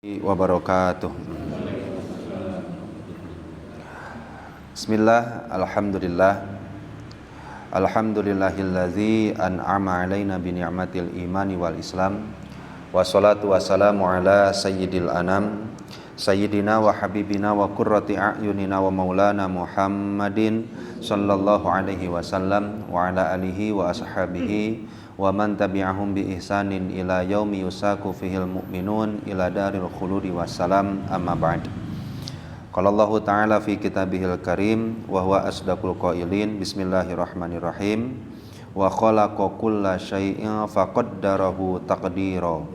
Wabarakatuh. Bismillah, alhamdulillah. Alhamdulillahillazi an'ama alaina bi ni'matil imani wal islam. Wassalatu wassalamu ala sayyidil anam, sayyidina wa habibina wa qurrati a'yunina wa maulana Muhammadin sallallahu alaihi wasallam wa ala alihi wa ashabihi wa man tabi'ahum bi ihsanin ila yaumi yusaku fihil mu'minun ila daril khuludi wassalam, amma ba'd. Qala Allah ta'ala fi kitabihil karim wa huwa asdaqul qailin, bismillahirrahmanirrahim, wa khalaqa kulla syai'in faqaddarahu taqdira.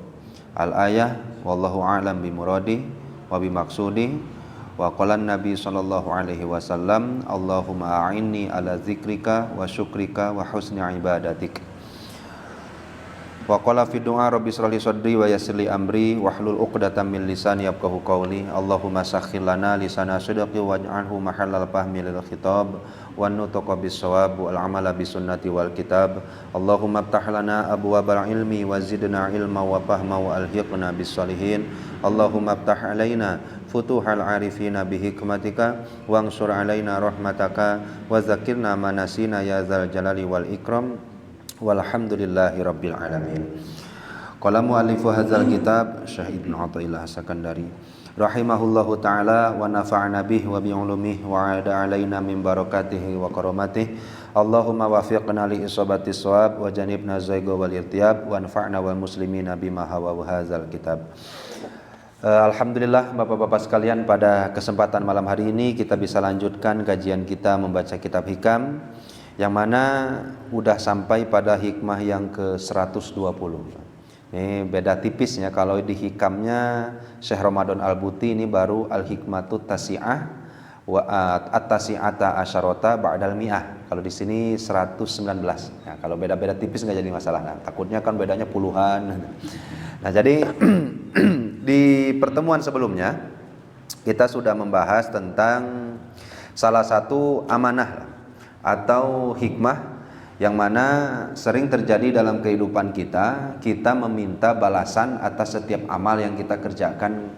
Al-ayah, wallahu a'lam bi muradi wa bi maksudi. Wa qala Nabi sallallahu alaihi wasallam, Allahumma a'inni ala zikrika wa syukrika wa husni ibadatik. Wa qala fi du'a rabbi shrah li sadri wa yassir li amri wahlul 'uqdatam min lisani yafqahu qawli. Allahumma sakhkhir lana lisana sidqi waj'alhu mahallal fahmi lil khitab wan nutqa bis shawab wal amala bis sunnati wal kitab. Allahumma iftah lana abwabal ilmi wa zidna ilma wa fahma wa alhiqna bis shalihin. Allahumma iftah alaina futuhal arifina bi hikmatika wansur alaina rahmataka wa zakirna manasina ya dzal jalali wal ikram. Walhamdulillahi rabbil alamin. Qala muallifu hadzal kitab Syekh Ibnu Athaillah As-Sakandari rahimahullahu taala wa nafa'ana bihi wa bi ulumihi wa ada alaina min barakatihi wa karamatihi. Allahumma wafiqna li isabati shawab wa janibna zayga wal irtiyab wa anfa'na wal muslimina bima hawa hadzal kitab. Alhamdulillah Bapak-bapak sekalian, pada kesempatan malam hari ini kita bisa lanjutkan kajian kita membaca kitab hikam, yang mana udah sampai pada hikmah yang ke-120. Ini beda tipisnya, kalau di hikamnya Syekh Ramadan Al-Buti ini baru al-hikmatu tasi'ah wa at-tasi'ata asyarata ba'dal mi'ah. Kalau di sini 119. Nah, kalau beda-beda tipis nggak jadi masalah. Nah, takutnya kan bedanya puluhan. Nah, jadi di pertemuan sebelumnya kita sudah membahas tentang salah satu amanah atau hikmah yang mana sering terjadi dalam kehidupan kita. Kita meminta balasan atas setiap amal yang kita kerjakan,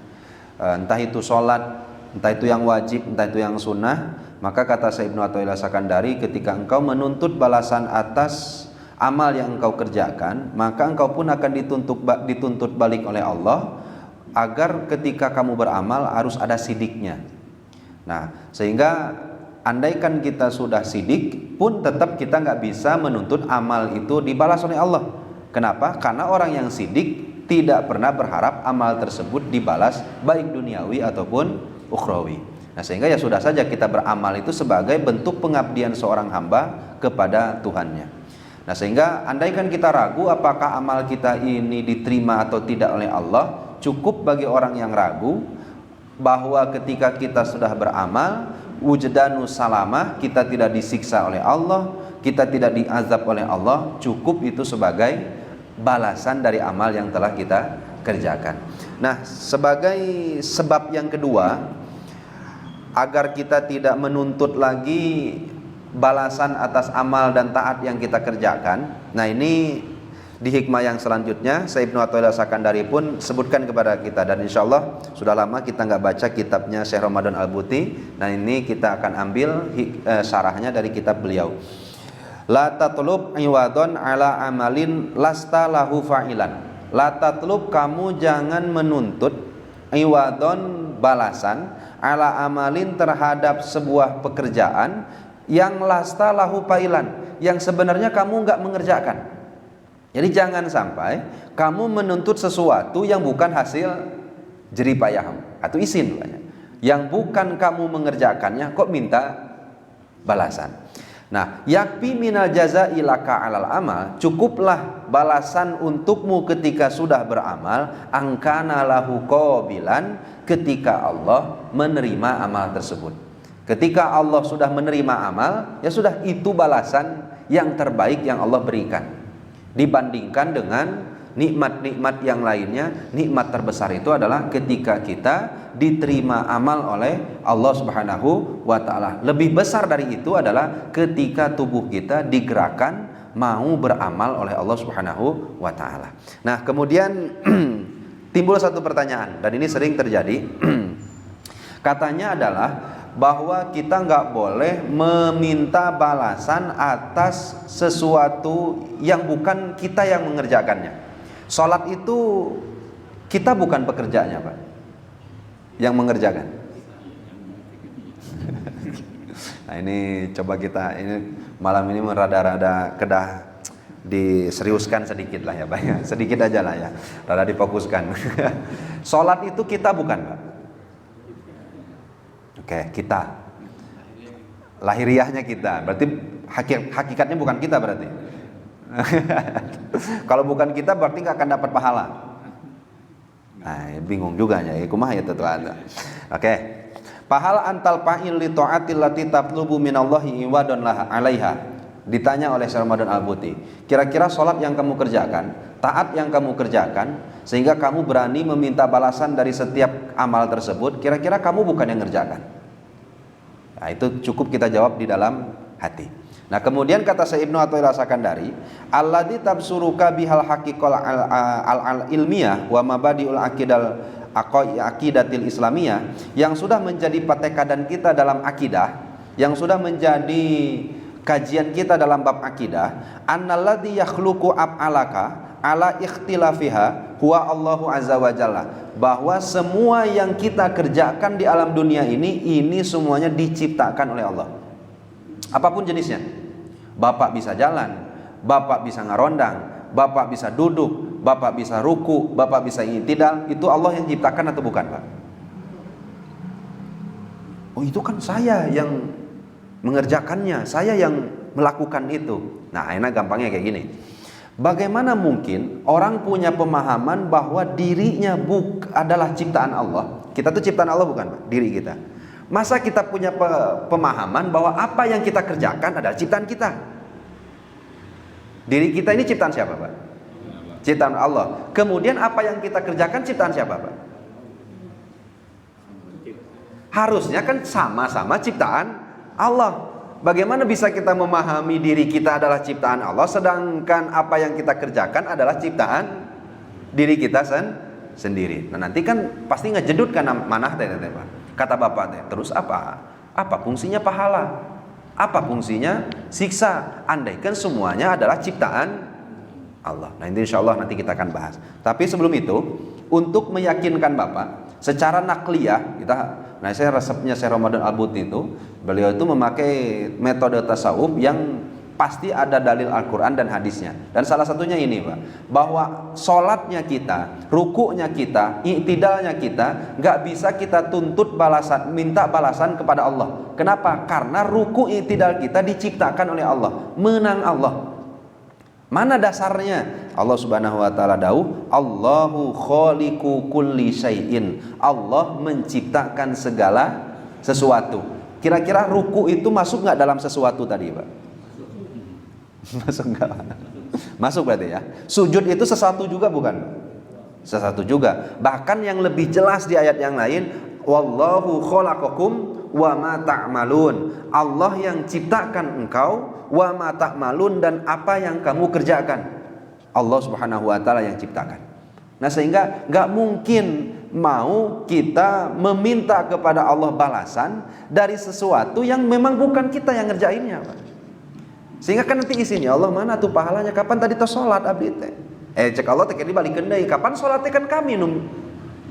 entah itu sholat, entah itu yang wajib, entah itu yang sunnah. Maka kata Syekh Ibnu Athaillah As-Sakandari, ketika engkau menuntut balasan atas amal yang engkau kerjakan, maka engkau pun akan dituntut balik oleh Allah, agar ketika kamu beramal harus ada sidiknya. Nah, sehingga andaikan kita sudah sidik pun tetap kita nggak bisa menuntut amal itu dibalas oleh Allah. Kenapa? Karena orang yang sidik tidak pernah berharap amal tersebut dibalas, baik duniawi ataupun ukhrawi. Nah, sehingga ya sudah saja kita beramal itu sebagai bentuk pengabdian seorang hamba kepada Tuhannya. Nah, sehingga andaikan kita ragu apakah amal kita ini diterima atau tidak oleh Allah, cukup bagi orang yang ragu bahwa ketika kita sudah beramal, wujdanu salamah, kita tidak disiksa oleh Allah, kita tidak diazab oleh Allah, cukup itu sebagai balasan dari amal yang telah kita kerjakan. Nah, sebagai sebab yang kedua, agar kita tidak menuntut lagi balasan atas amal dan taat yang kita kerjakan. Nah, ini di hikmah yang selanjutnya Syekh Ibnu Athaillah As-Sakandari pun sebutkan kepada kita, dan insyaallah sudah lama kita nggak baca kitabnya Syekh Ramadan Al-Buti. Nah, ini kita akan ambil syarahnya dari kitab beliau. La tatlub iwadon ala amalin lasta lahu fa'ilan. La tatlub, kamu jangan menuntut iwadon, balasan, ala amalin, terhadap sebuah pekerjaan yang lasta lahu fa'ilan, yang sebenarnya kamu nggak mengerjakan. Jadi jangan sampai kamu menuntut sesuatu yang bukan hasil jeripayah atau isin, yang bukan kamu mengerjakannya kok minta balasan. Nah, yakfi minal jaza'i laka alal amal, cukuplah balasan untukmu ketika sudah beramal, angkana lahu qabilan, ketika Allah menerima amal tersebut. Ketika Allah sudah menerima amal, ya sudah, itu balasan yang terbaik yang Allah berikan. Dibandingkan dengan nikmat-nikmat yang lainnya, nikmat terbesar itu adalah ketika kita diterima amal oleh Allah Subhanahu wa ta'ala. Lebih besar dari itu adalah ketika tubuh kita digerakkan mau beramal oleh Allah Subhanahu wa ta'ala. Nah, kemudian timbul satu pertanyaan, dan ini sering terjadi. Katanya adalah bahwa kita nggak boleh meminta balasan atas sesuatu yang bukan kita yang mengerjakannya. Sholat itu kita bukan pekerjaannya, Pak, yang mengerjakan. Nah ini coba kita, ini malam ini merada-rada kedah diseriuskan sedikit lah ya Pak ya. Sedikit aja lah ya, rada difokuskan. Sholat itu kita bukan, Pak. Oke, kita. Lahiriahnya kita, berarti hakikatnya bukan kita berarti. Kalau bukan kita berarti nggak akan dapat pahala. Nah, bingung juga ya, kumaha ya tuh ada. Oke. Pahala antal fa'il li ta'atil lati tatlubu minallahi iwadun laha 'alaiha. Ditanya oleh Syekh Ramadan Al-Buti, kira-kira sholat yang kamu kerjakan, taat yang kamu kerjakan, sehingga kamu berani meminta balasan dari setiap amal tersebut, kira-kira kamu bukan yang ngerjakan. Nah, itu cukup kita jawab di dalam hati. Nah, kemudian kata Syekh Ibnu Athaillah Sakandari, alladzi tabsuruka bihal haqiqal al-ilmiyah wa mabadiul aqidatil islamiyah, yang sudah menjadi patekadan kita dalam akidah, yang sudah menjadi kajian kita dalam bab akidah, annalladzi yakhluqu af'alaka ala ikhtilafiha huwa Allahu azza wa jalla, bahwa semua yang kita kerjakan di alam dunia ini semuanya diciptakan oleh Allah. Apapun jenisnya. Bapak bisa jalan, Bapak bisa ngarondang, Bapak bisa duduk, Bapak bisa ruku, Bapak bisa i'tidal, itu Allah yang ciptakan atau bukan, Pak? Oh, itu kan saya yang mengerjakannya, saya yang melakukan itu. Nah, enak gampangnya kayak gini. Bagaimana mungkin orang punya pemahaman bahwa dirinya adalah ciptaan Allah? Kita tuh ciptaan Allah bukan, Pak? Diri kita. Masa kita punya pemahaman bahwa apa yang kita kerjakan adalah ciptaan kita? Diri kita ini ciptaan siapa, Pak? Ciptaan Allah. Kemudian apa yang kita kerjakan ciptaan siapa, Pak? Harusnya kan sama-sama ciptaan Allah. Bagaimana bisa kita memahami diri kita adalah ciptaan Allah, sedangkan apa yang kita kerjakan adalah ciptaan diri kita sendiri. Nah, nanti kan pasti ngejedut kan manah teh Pak. Kata Bapak teh, terus apa? Apa fungsinya pahala? Apa fungsinya siksa? Andaikan semuanya adalah ciptaan Allah. Nah, ini insya Allah nanti kita akan bahas. Tapi sebelum itu, untuk meyakinkan Bapak secara nakliyah, saya resepnya Syekh Ramadan Al-Buti itu, beliau itu memakai metode tasawuf yang pasti ada dalil Al-Quran dan hadisnya. Dan salah satunya ini, Pak, bahwa sholatnya kita, rukuknya kita, i'tidalnya kita, nggak bisa kita tuntut balasan, minta balasan kepada Allah. Kenapa? Karena ruku i'tidal kita diciptakan oleh Allah, menang Allah. Mana dasarnya? Allah Subhanahu wa taala dawuh, Allahu khaliqu kulli syai'in. Allah menciptakan segala sesuatu. Kira-kira ruku itu masuk nggak dalam sesuatu tadi, Pak? Masuk nggak? Masuk berarti ya. Sujud itu sesuatu juga bukan? Sesuatu juga. Bahkan yang lebih jelas di ayat yang lain, wallahu khalaqakum wa ma ta'malun. Allah yang ciptakan engkau, wa ma ta'malun, dan apa yang kamu kerjakan. Allah Subhanahu wa taala yang ciptakan. Nah, sehingga nggak mungkin mau kita meminta kepada Allah balasan dari sesuatu yang memang bukan kita yang ngerjainnya, Pak. Sehingga kan nanti isinya, Allah mana tuh pahalanya? Kapan tadi tuh sholat abdi teh? Cek Allah teh dibalikin deui. Kapan sholatnya? Kan kami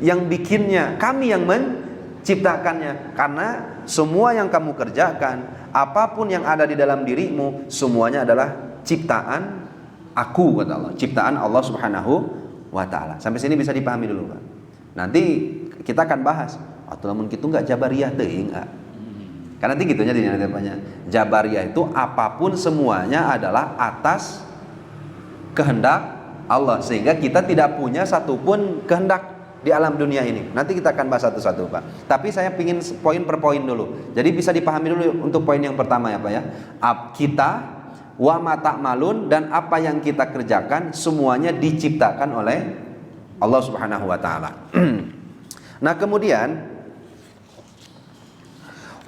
yang bikinnya, kami yang menciptakannya. Karena semua yang kamu kerjakan, apapun yang ada di dalam dirimu, semuanya adalah ciptaan aku, kata Allah, ciptaan Allah Subhanahu wa taala. Sampai sini bisa dipahami dulu, Pak. Nanti kita akan bahas, atau namun kitu enggak jabariyah teuing, karena nanti gitunya di depannya. Jabariyah itu apapun semuanya adalah atas kehendak Allah, sehingga kita tidak punya satupun kehendak di alam dunia ini. Nanti kita akan bahas satu-satu, Pak. Tapi saya ingin poin per poin dulu. Jadi bisa dipahami dulu untuk poin yang pertama ya, Pak ya. Kita wa ma ta'malun, dan apa yang kita kerjakan semuanya diciptakan oleh Allah Subhanahu wa taala. Nah, kemudian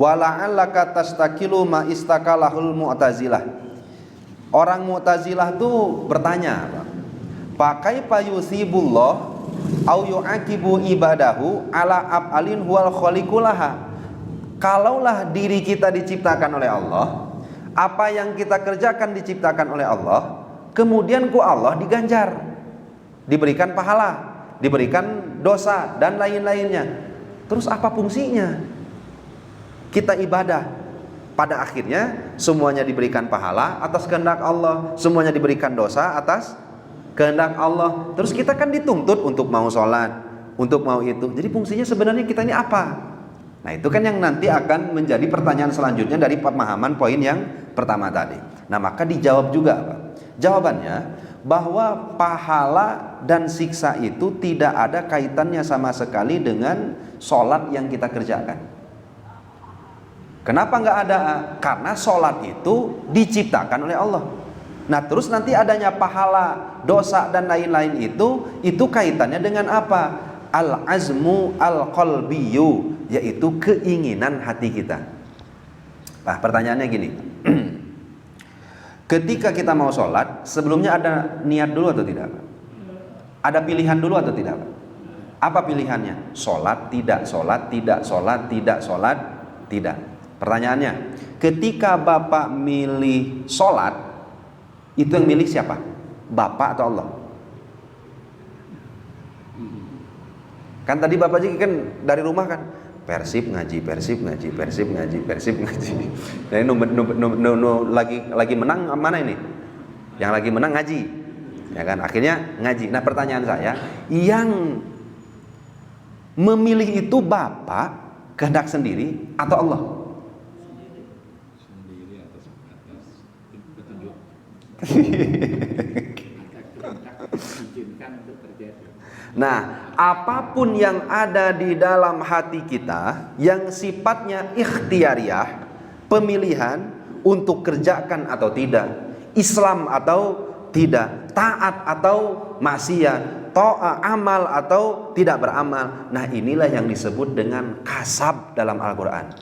wala'allaka tastaqilu ma istakalahul mu'tazilah. Orang Mu'tazilah tuh bertanya, pakai payusibullah au yu'aqibu ibadahu ala af'alin huwal khaliqulaha. Kalaulah diri kita diciptakan oleh Allah, apa yang kita kerjakan diciptakan oleh Allah, kemudian ku Allah diganjar, diberikan pahala, diberikan dosa dan lain-lainnya. Terus apa fungsinya kita ibadah? Pada akhirnya semuanya diberikan pahala atas kehendak Allah, semuanya diberikan dosa atas kehendak Allah. Terus kita kan dituntut untuk mau sholat, untuk mau itu. Jadi fungsinya sebenarnya kita ini apa? Nah itu kan yang nanti akan menjadi pertanyaan selanjutnya dari pemahaman poin yang pertama tadi. Nah maka dijawab juga Pak. Jawabannya bahwa pahala dan siksa itu tidak ada kaitannya sama sekali dengan sholat yang kita kerjakan. Kenapa nggak ada? Karena sholat itu diciptakan oleh Allah. Nah terus nanti adanya pahala, dosa dan lain-lain itu kaitannya dengan apa? Al-azmu al-qalbiyu, yaitu keinginan hati kita. Nah pertanyaannya gini, ketika kita mau sholat, sebelumnya ada niat dulu atau tidak? Ada pilihan dulu atau tidak? Apa pilihannya? Sholat, tidak sholat, tidak sholat, tidak sholat, tidak. Pertanyaannya, ketika Bapak milih sholat, itu yang milih siapa? Bapak atau Allah? Kan tadi Bapak juga kan dari rumah kan Persib ngaji, Persib ngaji, Persib ngaji, Persib ngaji. Nah ini lagi menang mana ini? Yang lagi menang ngaji, ya kan? Akhirnya ngaji. Nah pertanyaan saya, yang memilih itu Bapak kehendak sendiri atau Allah? Sendiri atas petunjuk. Izinkan untuk terjadi. Nah, apapun yang ada di dalam hati kita yang sifatnya ikhtiariah, pemilihan untuk kerjakan atau tidak, Islam atau tidak, taat atau maksiat, amal atau tidak beramal. Nah, inilah yang disebut dengan kasab dalam Al-Qur'an.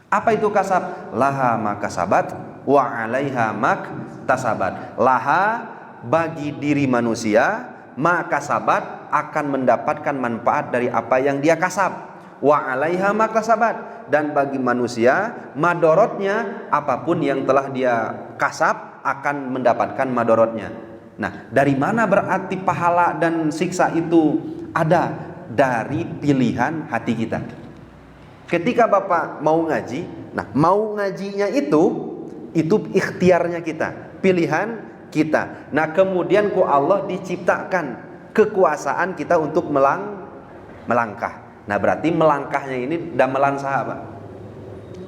Apa itu kasab? Laha makasabat wa 'alaiha maktasabat. Laha bagi diri manusia, makasabat akan mendapatkan manfaat dari apa yang dia kasab, wa 'alaiha maktasabat, dan bagi manusia madorotnya apapun yang telah dia kasab akan mendapatkan madorotnya. Nah, dari mana berarti pahala dan siksa itu ada? Dari pilihan hati kita. Ketika Bapak mau ngaji, nah mau ngajinya itu ikhtiarnya kita, pilihan kita. Nah kemudian ku Allah diciptakan kekuasaan kita untuk melangkah. Nah berarti melangkahnya ini damelan sahabat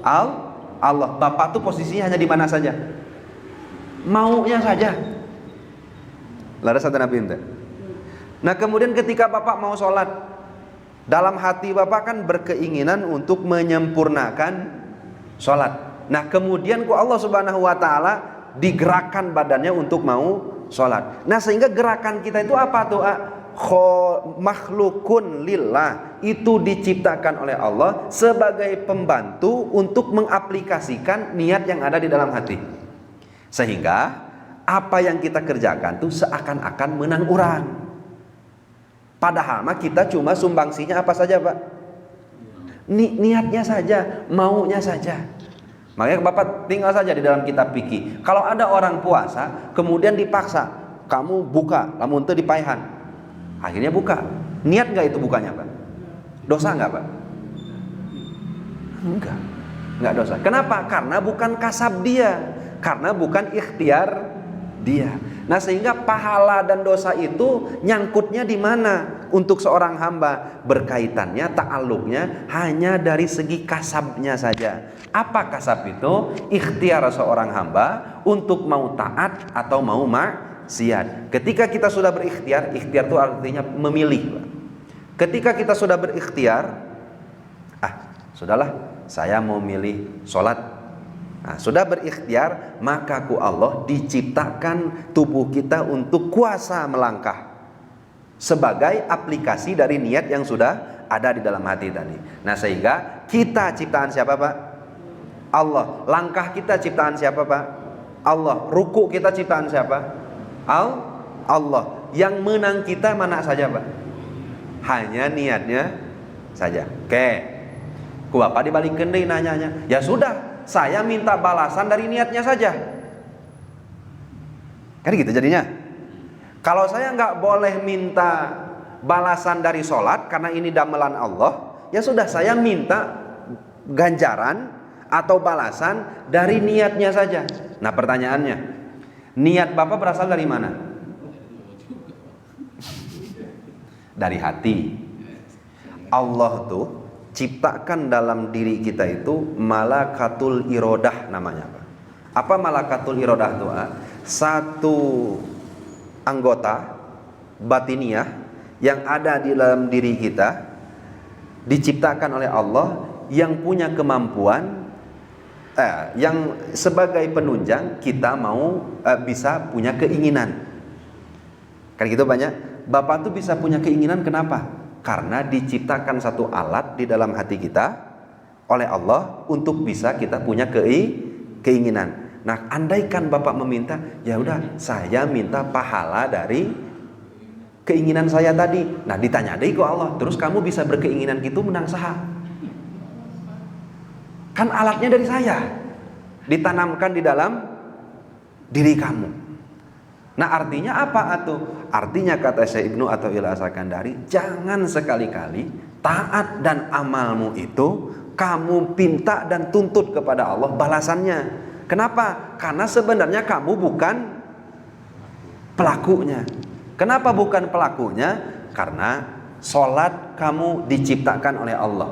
Allah. Bapak tuh posisinya hanya di mana saja, maunya saja. Laras satu Nabi ente. Nah kemudian ketika Bapak mau sholat, dalam hati Bapak kan berkeinginan untuk menyempurnakan sholat. Nah kemudian ku Allah subhanahu wa ta'ala digerakkan badannya untuk mau sholat. Nah sehingga gerakan kita itu apa tuh? Makhlukun lillah, itu diciptakan oleh Allah sebagai pembantu untuk mengaplikasikan niat yang ada di dalam hati. Sehingga apa yang kita kerjakan tuh seakan-akan menang orang. Padahal mah kita cuma sumbangsinya apa saja Pak? Niatnya saja, maunya saja. Makanya Bapak tinggal saja di dalam kitab fikih. Kalau ada orang puasa kemudian dipaksa, kamu buka, lamun teu dipaihan, akhirnya buka. Niat nggak itu bukanya Pak? Dosa nggak Pak? Nggak dosa. Kenapa? Karena bukan kasab dia, karena bukan ikhtiar dia. Nah sehingga pahala dan dosa itu nyangkutnya di mana? Untuk seorang hamba berkaitannya, ta'alluqnya hanya dari segi kasabnya saja. Apa kasab itu? Ikhtiar seorang hamba untuk mau taat atau mau maksiat. Ketika kita sudah berikhtiar, ikhtiar itu artinya memilih. Ketika kita sudah berikhtiar, sudahlah, saya mau milih sholat. Nah, sudah berikhtiar, maka ku Allah diciptakan tubuh kita untuk kuasa melangkah sebagai aplikasi dari niat yang sudah ada di dalam hati tadi. Nah sehingga kita ciptaan siapa Pak? Allah. Langkah kita ciptaan siapa Pak? Allah. Ruku kita ciptaan siapa? Allah. Yang menang kita mana saja Pak? hanya niatnya saja. Oke, ku bapak dibalikkan deh nanyanya. Ya sudah, saya minta balasan dari niatnya saja. Kan gitu jadinya. Kalau saya nggak boleh minta balasan dari sholat karena ini damelan Allah, ya sudah saya minta ganjaran atau balasan dari niatnya saja. Nah pertanyaannya, niat bapak berasal dari mana? Dari hati. Allah tuh ciptakan dalam diri kita itu malakatul irodah namanya. Apa malakatul irodah tuh? Satu anggota batiniah yang ada di dalam diri kita diciptakan oleh Allah yang punya kemampuan yang sebagai penunjang kita mau bisa punya keinginan. Kan gitu banyak. Bapak tuh bisa punya keinginan kenapa? Karena diciptakan satu alat di dalam hati kita oleh Allah untuk bisa kita punya keinginan. Nah, andaikan Bapak meminta, ya udah saya minta pahala dari keinginan saya tadi. Nah, ditanya deh ke Allah, terus kamu bisa berkeinginan gitu menang saha? Kan alatnya dari saya, ditanamkan di dalam diri kamu. Nah artinya apa atuh? Artinya kata Syekh Ibnu Athaillah As-Sakandari, jangan sekali-kali taat dan amalmu itu kamu pinta dan tuntut kepada Allah balasannya. Kenapa? Karena sebenarnya kamu bukan pelakunya. Kenapa bukan pelakunya? Karena sholat kamu diciptakan oleh Allah.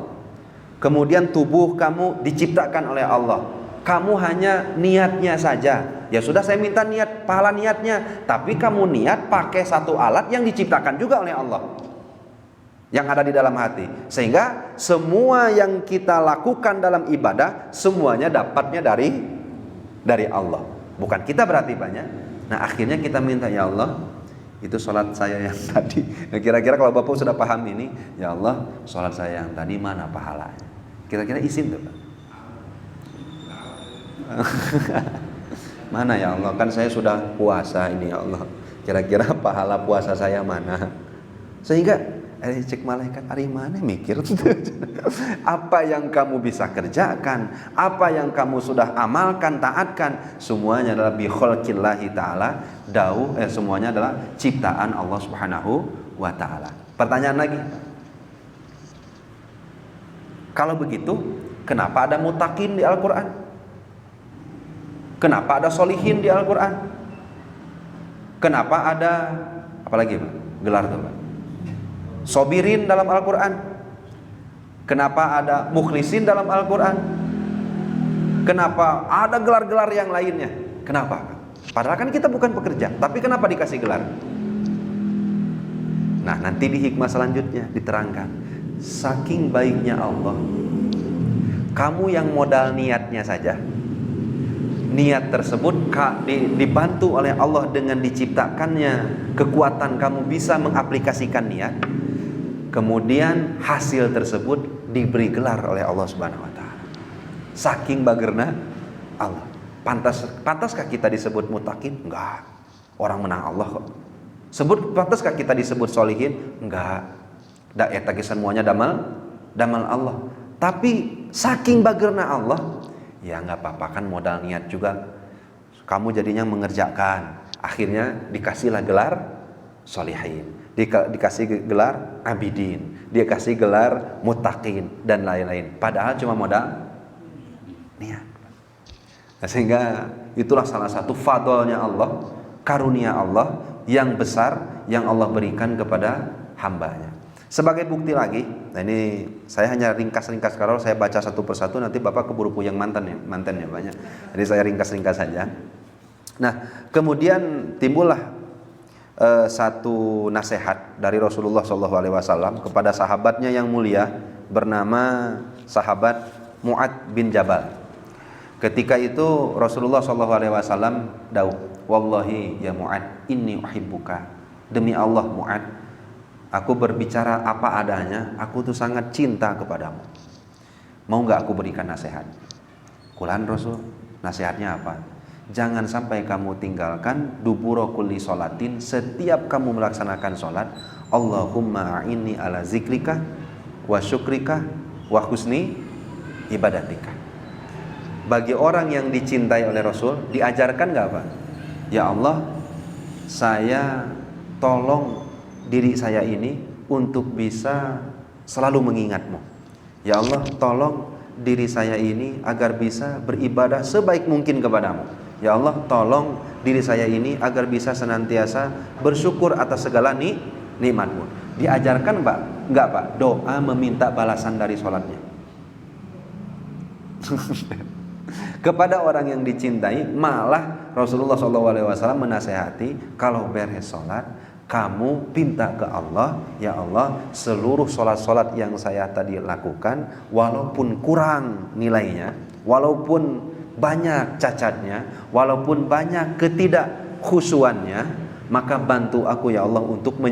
Kemudian tubuh kamu diciptakan oleh Allah. Kamu hanya niatnya saja. Ya sudah saya minta niat, pahala niatnya. Tapi kamu niat pakai satu alat yang diciptakan juga oleh Allah, yang ada di dalam hati. Sehingga semua yang kita lakukan dalam ibadah semuanya dapatnya dari Allah. Bukan kita berarti banyak. Nah akhirnya kita minta, ya Allah, itu sholat saya yang tadi. Nah, kira-kira kalau Bapak sudah paham ini, ya Allah, sholat saya yang tadi mana pahalanya? Kira-kira izin tuh Pak. Mana ya Allah, kan saya sudah puasa ini ya Allah, kira-kira pahala puasa saya mana? Sehingga cek malaikat hari mana mikir apa yang kamu bisa kerjakan, apa yang kamu sudah amalkan, taatkan, semuanya adalah bi khalqillahi ta'ala, semuanya adalah ciptaan Allah Subhanahu wa ta'ala. Pertanyaan lagi, kalau begitu kenapa ada mutakin di Al-Quran? Kenapa ada solihin di Al-Quran? Kenapa ada apalagi Pak? Gelar tuh Pak, sobirin dalam Al-Quran? Kenapa ada mukhlisin dalam Al-Quran? Kenapa ada gelar-gelar yang lainnya? Kenapa? Padahal kan kita bukan pekerja, tapi kenapa dikasih gelar? Nah nanti di hikmah selanjutnya diterangkan, saking baiknya Allah, kamu yang modal niatnya saja, niat tersebut dibantu oleh Allah dengan diciptakannya kekuatan kamu bisa mengaplikasikan niat, kemudian hasil tersebut diberi gelar oleh Allah Subhanahu wa taala. Saking bagerna Allah. Pantaskah kita disebut mutakin? Enggak. Orang menang Allah kok. Pantaskah kita disebut solihin? Enggak. Eta semuanya damal Allah. Tapi saking bagerna Allah, ya nggak apa-apa, kan modal niat juga kamu jadinya mengerjakan, akhirnya dikasihlah gelar solihin, dikasih gelar abidin, dikasih gelar mutakin dan lain-lain, padahal cuma modal niat. Nah, sehingga itulah salah satu fadlnya Allah, karunia Allah yang besar yang Allah berikan kepada hambanya. Sebagai bukti lagi, nah ini saya hanya ringkas-ringkas, kalau saya baca satu persatu nanti Bapak keburu puyeng mantannya banyak. Jadi saya ringkas-ringkas saja. Nah, kemudian timbullah satu nasihat dari Rasulullah SAW kepada sahabatnya yang mulia bernama sahabat Mu'ad bin Jabal. Ketika itu Rasulullah SAW dawuh, "Wallahi ya Mu'ad, inni uhibbuka." Demi Allah Mu'ad, aku berbicara apa adanya, aku tuh sangat cinta kepadamu. Mau gak aku berikan nasihat? Kulan Rasul, nasihatnya apa? Jangan sampai kamu tinggalkan duburo kulli sholatin, setiap kamu melaksanakan sholat, Allahumma a'inni ala zikrika wa syukrika wa husni ibadatika. Bagi orang yang dicintai oleh Rasul, diajarkan gak Pak? Ya Allah, saya tolong diri saya ini untuk bisa selalu mengingat-Mu. Ya Allah, tolong diri saya ini agar bisa beribadah sebaik mungkin kepadamu. Ya Allah, tolong diri saya ini agar bisa senantiasa bersyukur atas segala nikmat-Mu. Diajarkan Pak? Enggak Pak, doa meminta balasan dari sholatnya. Kepada orang yang dicintai, malah Rasulullah SAW menasehati, kalau beres sholat, kamu pinta ke Allah, ya Allah, seluruh sholat-sholat yang saya tadi lakukan, walaupun kurang nilainya, walaupun banyak cacatnya, walaupun banyak ketidakkhusyuannya, maka bantu aku ya Allah untuk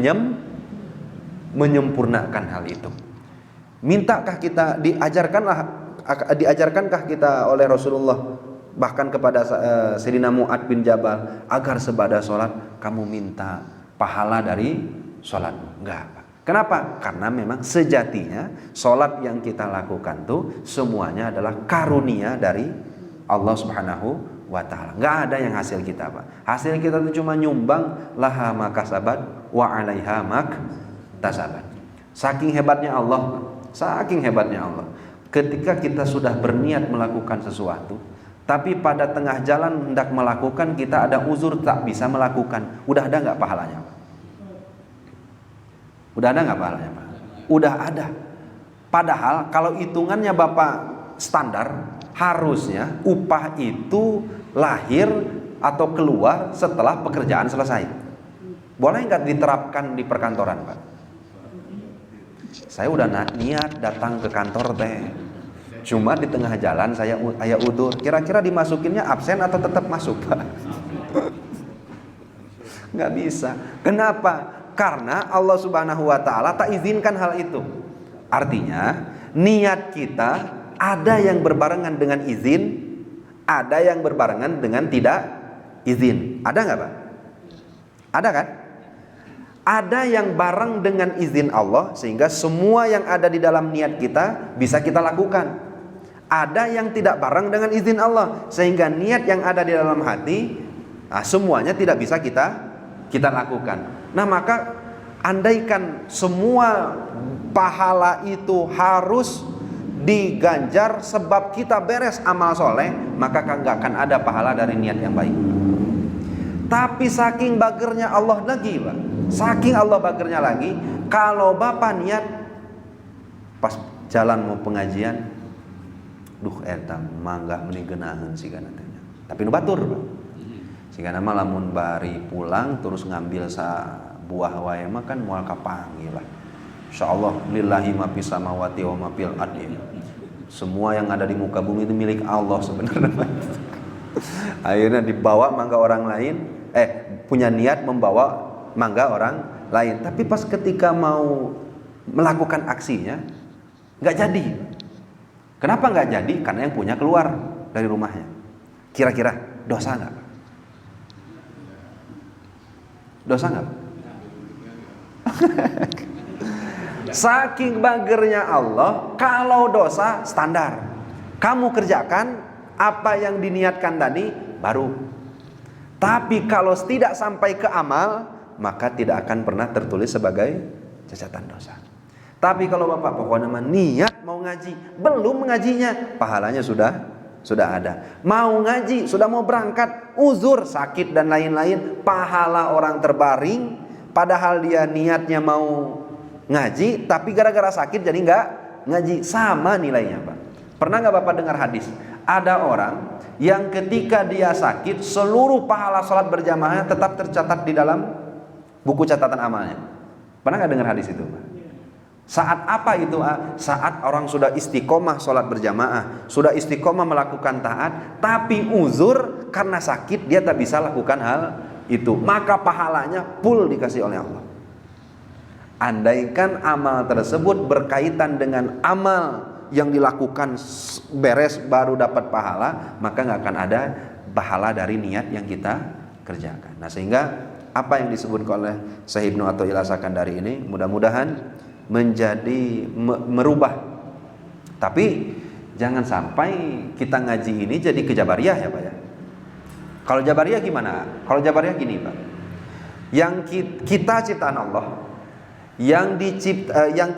menyempurnakan hal itu. Mintakah kita, diajarkankah kita oleh Rasulullah bahkan kepada Sayyidina Mu'ad bin Jabal agar sebada sholat kamu minta pahala dari sholatmu? Enggak Pak. Kenapa? Karena memang sejatinya sholat yang kita lakukan tuh semuanya adalah karunia dari Allah Subhanahu wa ta'ala. Enggak ada yang hasil kita Pak. Hasil kita itu cuma nyumbang laha makasabat wa 'alaiha maktasabat. Saking hebatnya Allah, saking hebatnya Allah. Ketika kita sudah berniat melakukan sesuatu, tapi pada tengah jalan hendak melakukan, kita ada uzur tak bisa melakukan. Udah ada nggak pahalanya Pak? Udah ada nggak pahalanya Pak? Udah ada. Padahal kalau hitungannya Bapak standar, harusnya upah itu lahir atau keluar setelah pekerjaan selesai. Boleh nggak diterapkan di perkantoran Pak? Saya udah niat datang ke kantor teh, cuma di tengah jalan saya udur. Kira-kira dimasukinnya absen atau tetap masuk Pak? Nggak bisa. Kenapa? Karena Allah Subhanahu wa ta'ala tak izinkan hal itu. Artinya niat kita ada yang berbarengan dengan izin, ada yang berbarengan dengan tidak izin. Ada nggak Pak? Ada kan? Ada yang bareng dengan izin Allah sehingga semua yang ada di dalam niat kita bisa kita lakukan. Ada yang tidak bareng dengan izin Allah sehingga niat yang ada di dalam hati semuanya tidak bisa kita lakukan. Nah maka andaikan semua pahala itu harus diganjar sebab kita beres amal soleh, maka nggak akan ada pahala dari niat yang baik. Tapi saking bagernya Allah lagi Pak, saking Allah bagernya lagi, kalau Bapak niat pas jalan mau pengajian, duh eta mangga meni geunaheun sigana teh. Tapi nu batur Pak. Sigana mah lamun bari pulang terus ngambil sa buah wae mah kan moal kapanggil lah. Insyaallah lillahi ma fis samawati wa ma fil ardi. Semua yang ada di muka bumi itu milik Allah sebenarnya. Akhirnya dibawa mangga orang lain, punya niat membawa mangga orang lain, tapi pas ketika mau melakukan aksinya nggak jadi. Kenapa nggak jadi? Karena yang punya keluar dari rumahnya. Kira-kira dosa nggak? Dosa nggak? Saking bagernya Allah, kalau dosa standar, kamu kerjakan apa yang diniatkan tadi baru. Tapi kalau tidak sampai ke amal, maka tidak akan pernah tertulis sebagai cacatan dosa. Tapi kalau Bapak pokoknya niat mau ngaji, belum mengajinya, pahalanya sudah ada. Mau ngaji, sudah mau berangkat, uzur, sakit dan lain-lain, pahala orang terbaring, padahal dia niatnya mau ngaji, tapi gara-gara sakit jadi nggak ngaji, sama nilainya Pak. Pernah nggak Bapak dengar hadis? Ada orang yang ketika dia sakit, seluruh pahala sholat berjamaahnya tetap tercatat di dalam buku catatan amalnya. Pernah nggak dengar hadis itu Pak? Saat apa itu? Saat orang sudah istiqomah sholat berjamaah, sudah istiqomah melakukan taat, tapi uzur karena sakit dia tak bisa lakukan hal itu, maka pahalanya full dikasih oleh Allah. Andaikan amal tersebut berkaitan dengan amal yang dilakukan beres baru dapat pahala, maka nggak akan ada pahala dari niat yang kita kerjakan. Nah sehingga apa yang disebutkan oleh Syekh Ibnu Athaillah As-Sakandari ini mudah-mudahan menjadi merubah. Tapi jangan sampai kita ngaji ini jadi ke Jabariyah ya Pak ya. Kalau Jabariyah gimana? Kalau Jabariyah gini Pak. Yang kita ciptaan Allah, yang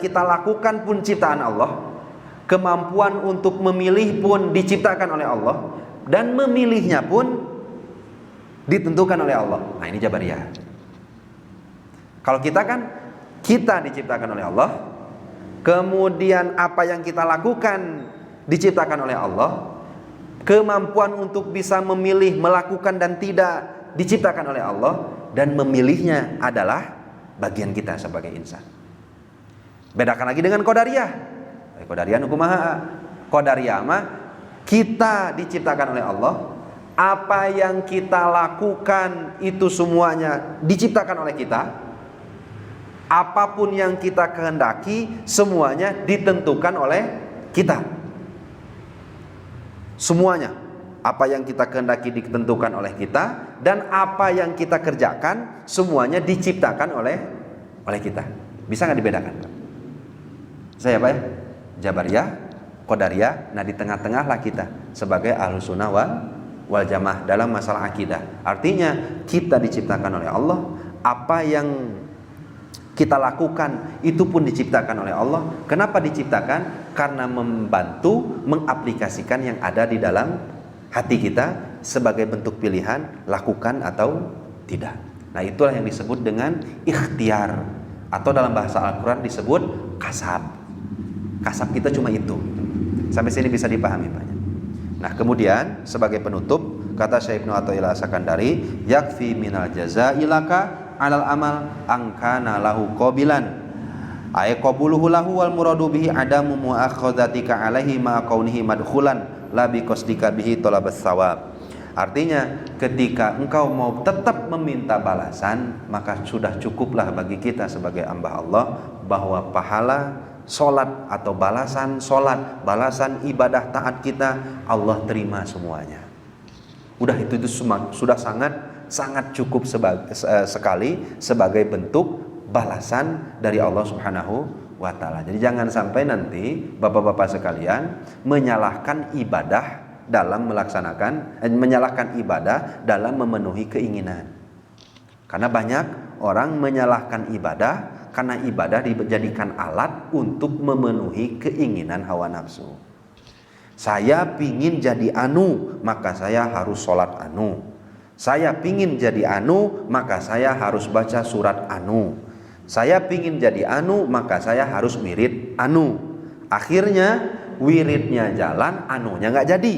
kita lakukan pun ciptaan Allah, kemampuan untuk memilih pun diciptakan oleh Allah, dan memilihnya pun ditentukan oleh Allah. Nah ini Jabariyah. Kalau kita kan, kita diciptakan oleh Allah, kemudian apa yang kita lakukan diciptakan oleh Allah, kemampuan untuk bisa memilih, melakukan dan tidak diciptakan oleh Allah, dan memilihnya adalah bagian kita sebagai insan. Bedakan lagi dengan Qadariyah. Qadariyah nukumaha. Qadariyah mah kita diciptakan oleh Allah, apa yang kita lakukan itu semuanya diciptakan oleh kita. Apapun yang kita kehendaki semuanya ditentukan oleh kita. Semuanya, apa yang kita kehendaki ditentukan oleh kita, dan apa yang kita kerjakan semuanya diciptakan oleh kita. Bisa nggak dibedakan? Saya apa ya? Jabariyah, Qadariyah. Nah di tengah-tengah lah kita sebagai Ahlus Sunnah wal Jamaah dalam masalah akidah. Artinya kita diciptakan oleh Allah, apa yang kita lakukan itu pun diciptakan oleh Allah. Kenapa diciptakan? Karena membantu mengaplikasikan yang ada di dalam hati kita sebagai bentuk pilihan, lakukan atau tidak. Nah itulah yang disebut dengan ikhtiar, atau dalam bahasa Al-Quran disebut kasab. Kasab kita cuma itu. Sampai sini bisa dipahami Pak. Nah kemudian sebagai penutup kata Syekh Ibnu Athaillah As-Sakandari, yakfi minal jazaa'i laka alal amal angkana lahu qabilan ay qabuluhu lahu wal muradu bihi adamu muakhadhatika alaihi ma kaunihi madkhulan la bi qasdika bihi talabas thawab. Artinya ketika engkau mau tetap meminta balasan, maka sudah cukuplah bagi kita sebagai hamba Allah bahwa pahala solat atau balasan solat, balasan ibadah taat kita Allah terima semuanya. Udah itu sudah sangat cukup sekali sebagai bentuk balasan dari Allah Subhanahu wa taala. Jadi jangan sampai nanti Bapak-bapak sekalian menyalahkan ibadah dalam menyalahkan ibadah dalam memenuhi keinginan. Karena banyak orang menyalahkan ibadah karena ibadah dijadikan alat untuk memenuhi keinginan hawa nafsu. Saya pingin jadi anu, maka saya harus sholat anu. Saya pingin jadi anu, maka saya harus baca surat anu. Saya pingin jadi anu, maka saya harus wirid anu. Akhirnya wiridnya jalan, anunya nggak jadi.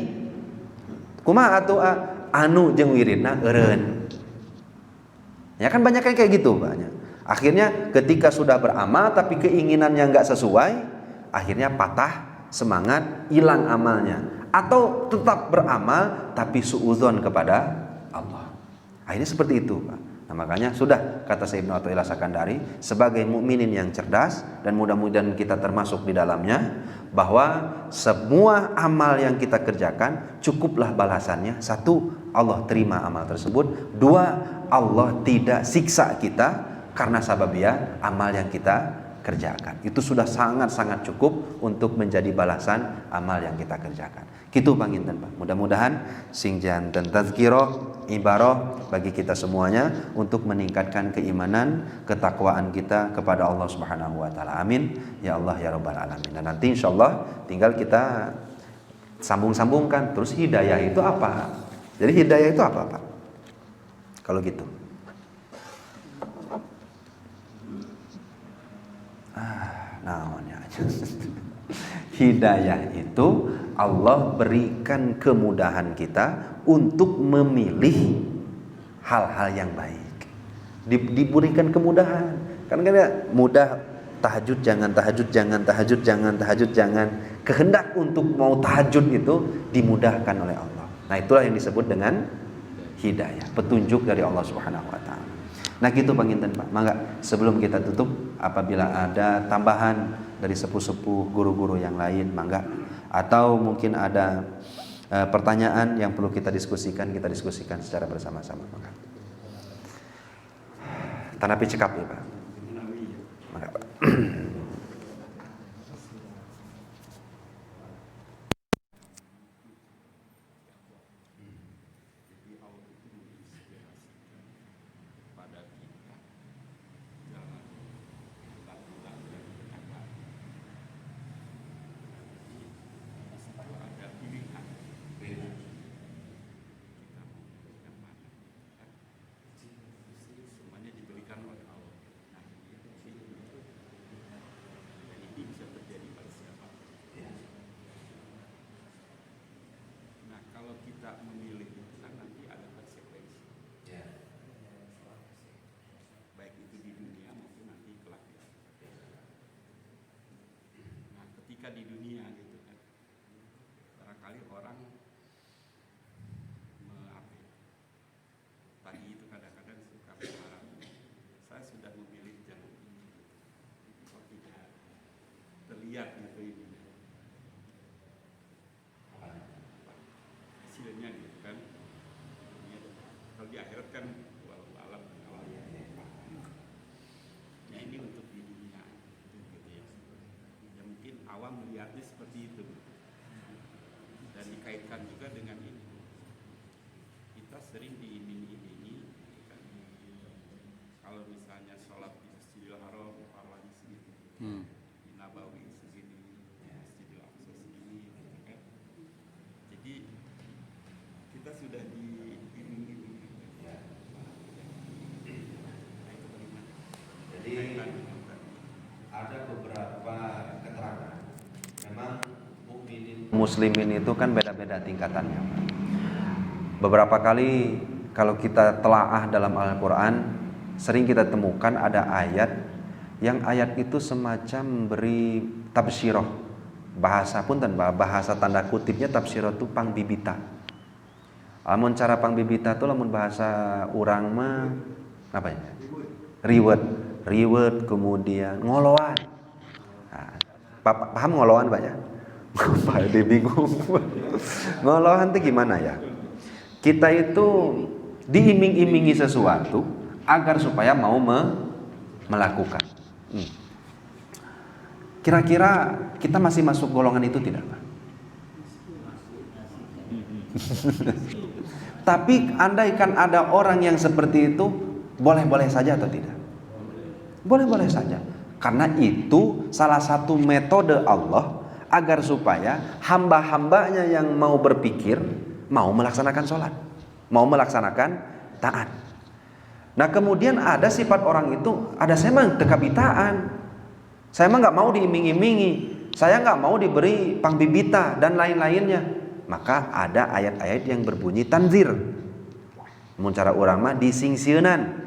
Kumaha atuh anu jeung wiridna eureun. Ya kan banyak yang kayak gitu banyak. Akhirnya ketika sudah beramal tapi keinginannya nggak sesuai, akhirnya patah semangat, hilang amalnya. Atau tetap beramal tapi suudzon kepada Allah. Akhirnya seperti itu Pak. Nah makanya sudah kata Syekh Ibnu Athaillah As-Sakandari, sebagai mukminin yang cerdas, dan mudah-mudahan kita termasuk di dalamnya, bahwa semua amal yang kita kerjakan cukuplah balasannya. Satu, Allah terima amal tersebut. Dua, Allah tidak siksa kita karena sababia amal yang kita kerjakan. Itu sudah sangat-sangat cukup untuk menjadi balasan amal yang kita kerjakan. Kitu panginten Pak. Mudah-mudahan sing janten tazkirah ibarah bagi kita semuanya untuk meningkatkan keimanan, ketakwaan kita kepada Allah Subhanahu wa taala. Amin ya Allah ya rabbal alamin. Dan nanti insyaallah tinggal kita sambung-sambungkan terus hidayah itu apa? Jadi hidayah itu apa, Pak? Kalau gitu. Namanya aja. Hidayah itu Allah berikan kemudahan kita untuk memilih hal-hal yang baik. Diberikan kemudahan. Kan mudah tahajud jangan, tahajud jangan, tahajud jangan, tahajud jangan. Kehendak untuk mau tahajud itu dimudahkan oleh Allah. Nah, itulah yang disebut dengan hidayah, petunjuk dari Allah Subhanahu wa taala. Nah, gitu panginten Pak. Mangga sebelum kita tutup, apabila ada tambahan dari sepuh-sepuh guru-guru yang lain, mangga. Atau mungkin ada pertanyaan yang perlu kita diskusikan secara bersama-sama. Mangga. Tanapi cekap ya Pak. Maka, Pak. Semuanya diberikan oleh Allah. Nah, ini bisa terjadi pada siapa. Nah, kalau kita memilih itu kan nanti ada konsekuensi. Baik itu di dunia maupun nanti kelak. Nah, ketika di dunia gitu kan, barangkali orang tadi itu kadang-kadang suka berharap saya sudah memilih jalan ini, kok tidak terlihat gitu ini hasilnya gitu kan. Kalau di akhirat kan walau alam ya, ini untuk di dunia gitu ya. Ya mungkin awam melihatnya seperti itu dan dikaitkan juga dengan ini. Kita sering diiming-imingi kan? Kalau misalnya sholat di Masjidil Haram pahalanya segini, di Nabawi segini, di Masjidil Aqsa segini gitu kan. Jadi kita sudah diiming-imingi. Nah, itu bagaimana? Jadi ada beberapa keterangan. Memang mukminin muslimin itu kan beda-beda tingkatannya. Beberapa kali kalau kita telaah dalam Al-Quran, sering kita temukan ada ayat yang ayat itu semacam beri tafsirah. Bahasa pun dan bahasa tanda kutipnya tafsirah itu pangbibita. Amun cara pangbibita itu lamun bahasa urang mah apa ya? Riwet kemudian ngoloan. Nah, paham ngoloan Pak ya? Pak bingung. Ngoloan itu gimana ya? Kita itu diiming-imingi sesuatu agar supaya mau melakukan. Kira-kira kita masih masuk golongan itu tidak, Pak? Tapi andaikan ada orang yang seperti itu, boleh-boleh saja atau tidak? Boleh-boleh saja. Karena itu salah satu metode Allah agar supaya hamba-hambanya yang mau berpikir mau melaksanakan sholat, mau melaksanakan taat. Nah kemudian ada sifat orang itu, ada saya mah tekabitaan, saya mah nggak mau diiming-imingi, saya nggak mau diberi pangbibita dan lain-lainnya. Maka ada ayat-ayat yang berbunyi tanzir. Mun cara urang mah disingsieunan,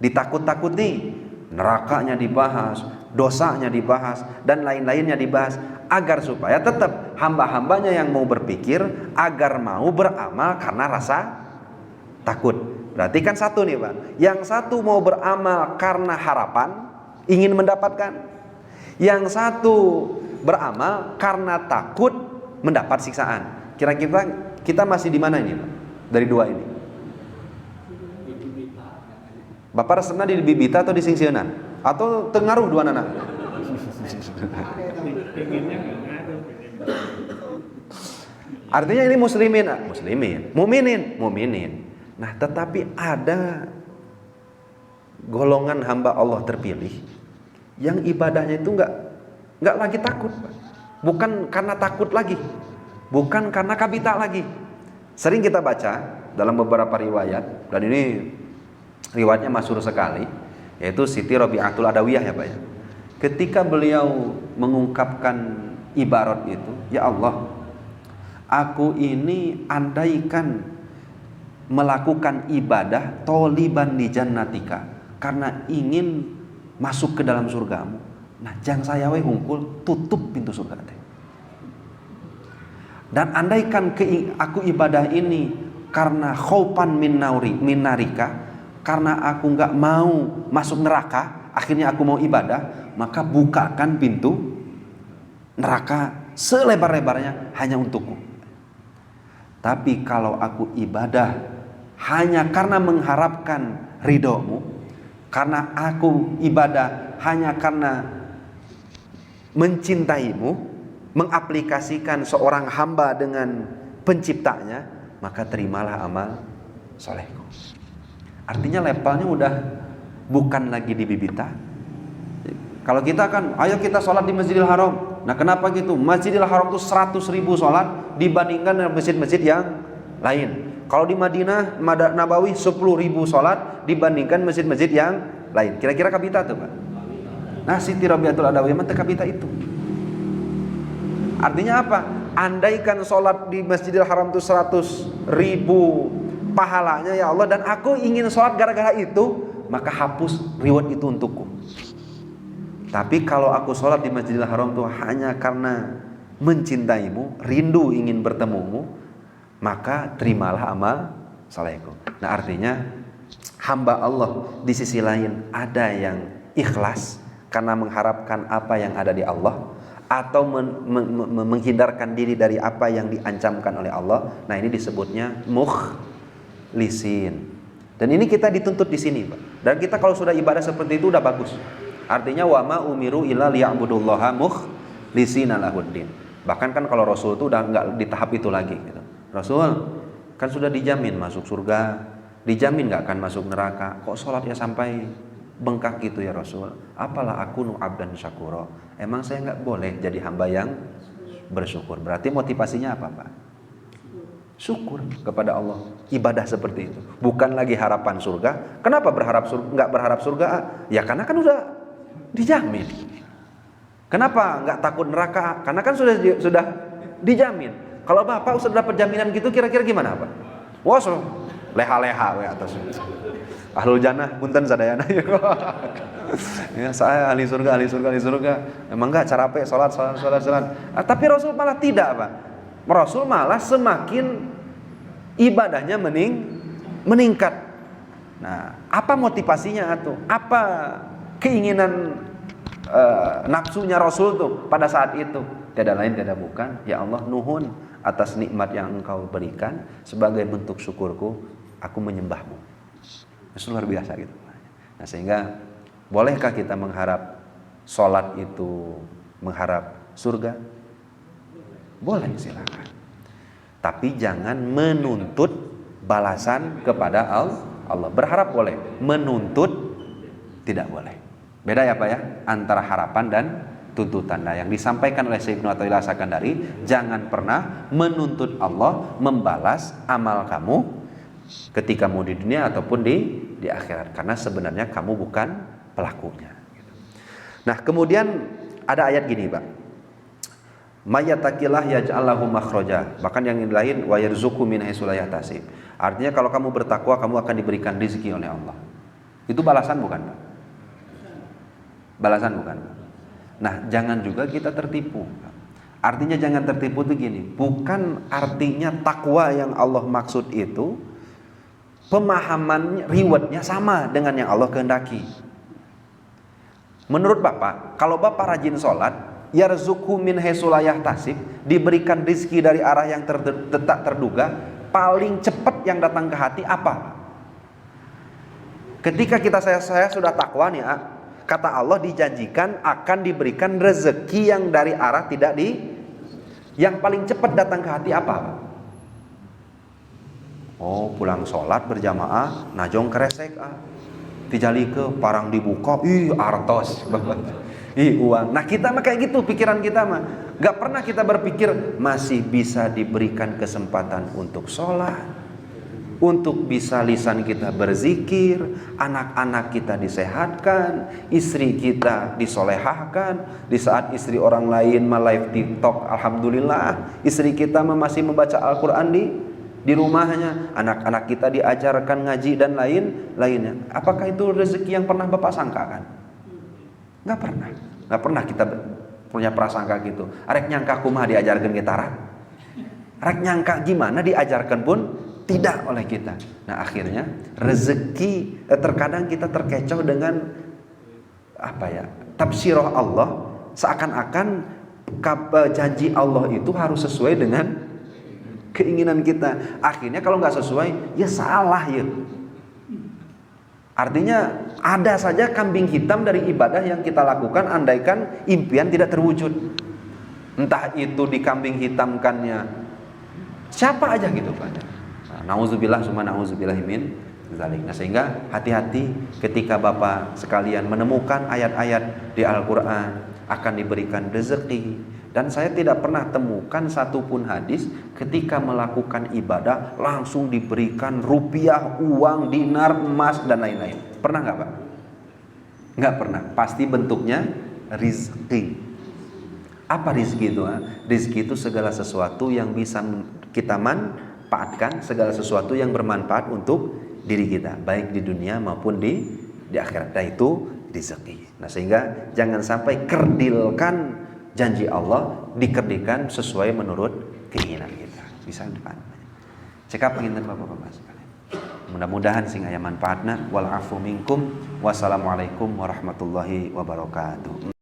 ditakut-takuti, nerakanya dibahas, dosanya dibahas dan lain-lainnya dibahas agar supaya tetap hamba-hambanya yang mau berpikir agar mau beramal karena rasa takut. Berarti kan satu nih Pak, yang satu mau beramal karena harapan ingin mendapatkan, yang satu beramal karena takut mendapat siksaan. Kira-kira kita masih di mana ini Pak? Dari dua ini Bapak resepna di bibita atau di singsieunan? Atau tengaruh dua nana? Artinya ini muslimin, muminin. Nah, tetapi ada golongan hamba Allah terpilih yang ibadahnya itu nggak lagi takut, bukan karena takut lagi, bukan karena kabita lagi. Sering kita baca dalam beberapa riwayat, dan ini riwayatnya masyhur sekali, yaitu Siti Rabi'atul Adawiyah ya Pak ya. Ketika beliau mengungkapkan ibarat itu, ya Allah, aku ini andaikan melakukan ibadah toliban di jannatika, karena ingin masuk ke dalam surgamu. Nah, jang saya we hungkul tutup pintu surga teh. Dan andaikan aku ibadah ini karena khaupan min narika, karena aku nggak mau masuk neraka, akhirnya aku mau ibadah, maka bukakan pintu neraka selebar-lebarnya hanya untukku. Tapi kalau aku ibadah hanya karena mengharapkan ridhomu, karena aku ibadah hanya karena mencintaimu, mengaplikasikan seorang hamba dengan penciptanya, maka terimalah amal solehku. Artinya levelnya udah bukan lagi di bibita. Kalau kita kan, ayo kita sholat di Masjidil Haram. Nah kenapa gitu? Masjidil Haram itu 100.000 sholat dibandingkan dengan masjid-masjid yang lain. Kalau di Madinah Nabawi 10.000 sholat dibandingkan masjid-masjid yang lain. Kira-kira kabita tuh Pak? Nah Siti Rabiatul Adawiyah mah kabita itu. Artinya apa? Andaikan sholat di Masjidil Haram itu 100.000 pahalanya ya Allah, dan aku ingin sholat gara-gara itu, maka hapus reward itu untukku. Tapi kalau aku sholat di Masjidil Haram itu hanya karena mencintaimu, rindu ingin bertemumu, maka terimalah amal salehku. Nah artinya hamba Allah di sisi lain ada yang ikhlas karena mengharapkan apa yang ada di Allah, atau menghindarkan diri dari apa yang diancamkan oleh Allah. Nah ini disebutnya mukhlisin. Dan ini kita dituntut di sini Pak. Dan kita kalau sudah ibadah seperti itu udah bagus. Artinya wa ma umiru illa liya'budullaha mukhlishina lahuddin. Bahkan kan kalau Rasul itu udah enggak di tahap itu lagi gitu. Rasul kan sudah dijamin masuk surga, dijamin enggak akan masuk neraka. Kok sholatnya sampai bengkak gitu ya Rasul? Apalah aku nu abdan syakura. Emang saya enggak boleh jadi hamba yang bersyukur? Berarti motivasinya apa Pak? Syukur kepada Allah. Ibadah seperti itu bukan lagi harapan surga. Kenapa berharap surga? Enggak berharap surga? Ya karena kan udah dijamin. Kenapa enggak takut neraka? Karena kan sudah dijamin. Kalau Bapak sudah dapat jaminan gitu, kira-kira gimana Pak? Wah, leha-leha we atas. Ahlul jannah punten sadayana. Ya, saya ahli surga. Emang enggak cara salat. Tapi Rasul malah tidak, Pak. Rasul malah semakin ibadahnya meningkat. Nah, apa motivasinya atuh? Apa keinginan nafsunya Rasul tuh pada saat itu? Tiada lain tiada bukan, ya Allah nuhun atas nikmat yang Engkau berikan, sebagai bentuk syukurku aku menyembahmu. Itu luar biasa gitu. Nah, sehingga bolehkah kita mengharap sholat itu mengharap surga? Boleh, silakan. Tapi jangan menuntut balasan kepada Allah. Berharap boleh, menuntut tidak boleh. Beda ya Pak ya, antara harapan dan tuntutan. Nah, yang disampaikan oleh Syekh Ibnu Athaillah Sakandari, jangan pernah menuntut Allah membalas amal kamu ketika mau di dunia ataupun di akhirat, karena sebenarnya kamu bukan pelakunya. Nah, kemudian ada ayat gini Pak, mayatakillah yaj'al lahu makhraja. Bahkan yang lain wa yarzuqhu min haitsu la yahtasib. Artinya kalau kamu bertakwa, kamu akan diberikan rezeki oleh Allah. Itu balasan bukan Pak? Balasan bukan Pak? Nah, jangan juga kita tertipu. Artinya jangan tertipu itu gini, bukan artinya takwa yang Allah maksud itu pemahaman rewardnya sama dengan yang Allah kehendaki. Menurut Bapak, kalau Bapak rajin sholat, yarzuqhu min haitsu la yahtasib, diberikan rezeki dari arah yang tak terduga, paling cepat yang datang ke hati apa? Ketika saya sudah takwa nih, kata Allah dijanjikan akan diberikan rezeki yang dari arah yang paling cepat datang ke hati apa? Oh, pulang sholat berjamaah, najong keresek dijali ke parang dibuka, artos, uang. Nah kita mah kayak gitu pikiran kita mah. Gak pernah kita berpikir masih bisa diberikan kesempatan untuk sholat, untuk bisa lisan kita berzikir, anak-anak kita disehatkan, istri kita disolehahkan. Di saat istri orang lain live TikTok, alhamdulillah istri kita masih membaca Al-Quran di rumahnya, anak-anak kita diajarkan ngaji dan lainnya. Apakah itu rezeki yang pernah Bapak sangkakan? Gak pernah kita punya prasangka gitu. Arek nyangka kumaha diajarkan gitara, arek nyangka gimana diajarkan pun tidak oleh kita. Nah akhirnya rezeki terkadang kita terkecoh dengan tafsirah Allah, seakan-akan janji Allah itu harus sesuai dengan keinginan kita. Akhirnya kalau nggak sesuai, ya salah ya. Artinya ada saja kambing hitam dari ibadah yang kita lakukan andaikan impian tidak terwujud. Entah itu dikambing hitamkannya siapa aja gitu kan. Nauzubillah summa nauzubillah min dzalik. Nah, sehingga hati-hati ketika Bapak sekalian menemukan ayat-ayat di Al-Qur'an akan diberikan rezeki. Dan saya tidak pernah temukan satupun hadis ketika melakukan ibadah langsung diberikan rupiah, uang, dinar, emas dan lain-lain. Pernah nggak Pak? Nggak pernah. Pasti bentuknya rizki. Apa rizki itu? Rizki itu segala sesuatu yang bisa kita manfaatkan, segala sesuatu yang bermanfaat untuk diri kita, baik di dunia maupun di akhirat. Nah, itu rizki. Nah, sehingga jangan sampai kerdilkan janji Allah, dikerdilkan sesuai menurut keinginan kita. Bisa depan. Cekap penginten Bapak-bapak sekalian. Mudah-mudahan sing aya manfaatna. Wal afu minkum. Wassalamualaikum warahmatullahi wabarakatuh.